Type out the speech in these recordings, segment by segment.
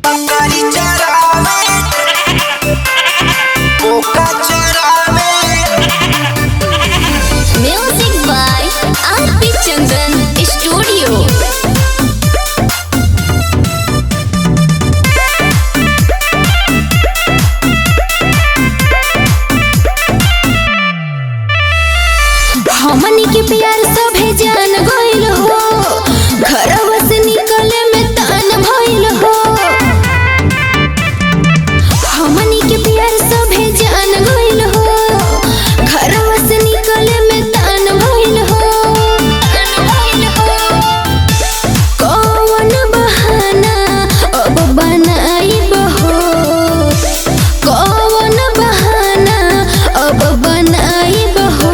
बकरी चरावे बोका चरावे। Music by RP Chandan studio. हमनी के प्यार सभे जान गइल हो, घरवा से निकले में तान भइल हो। हमनी के प्यार सभे जान गइल हो, घरवा से निकले में तान भइल हो। कौन बहाना अब बनाइब हो, कौन बहाना अब बनाइब हो।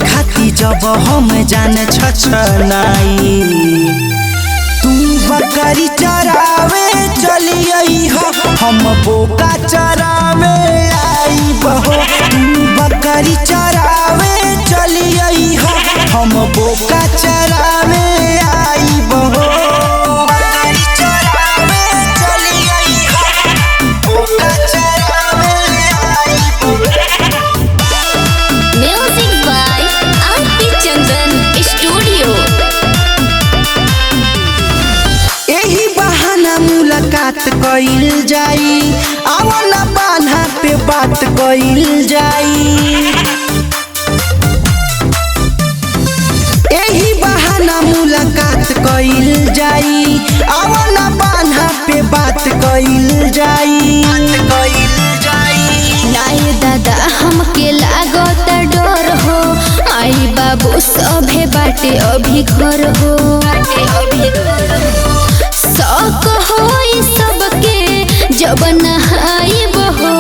खाती जब हम जान छछनाई, तू बकरी चरावे चलिए हो, हम बोका चरावे आई बहो। तू बकरी चरावे चलिए हो, हम बोका चरावे आई बहो। बकरी चरावे चलिए हो, बोका चरावे आई बहो। Music by RP Chandan studio. एही बहाना मुलाकात कइल जाई, आवला बान्हा पे बात कइल जाई। एही बहाना मुलाकात कइल जाई, आवला बान्हा पे बात कइल जाई। नाय दादा हमके लागत डर हो, आई बाबू सभे बाटे अभी घर हो। शौक होई सबके जब नहाइब हो।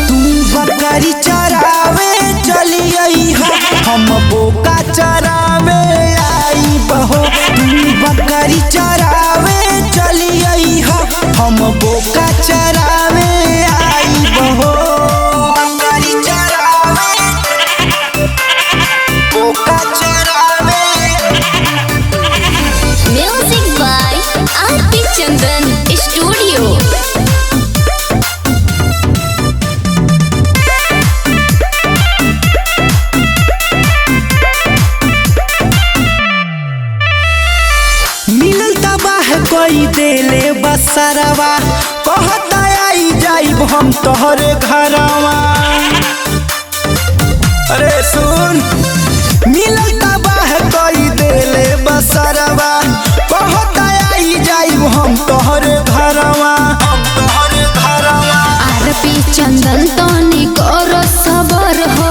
तू बकरी चरावे चलिए हो, हम बोका चरावे आई बहो। तू बकरी चरावे चलिए हो, हम बोका चरावे आई बहो। बकरी चरावे बोका चरावे। Music by RP Chandan studio. मिलल तबाह कोई देले बसरवा, कहता आई जाइब हम तोहरे घरवा। अरे सुन, मिलल तबाह कोई देले बसरवा, कहता आई जाइब हम तोहरे घरवा। आरपी चंदन तनी करो सबर हो,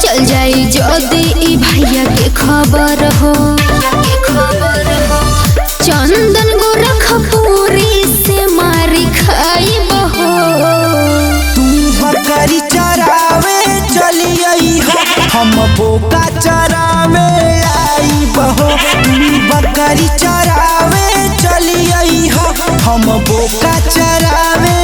चल जाई जदी ई भैया के खबर हो। चंदन गोरखपुरी से मारी खाइब हो। तू बकरी चरावे चलिए हो, हम बोका चरावे आई बहो। तू बकरी चरावे चलिए हो, हम बोका चरावे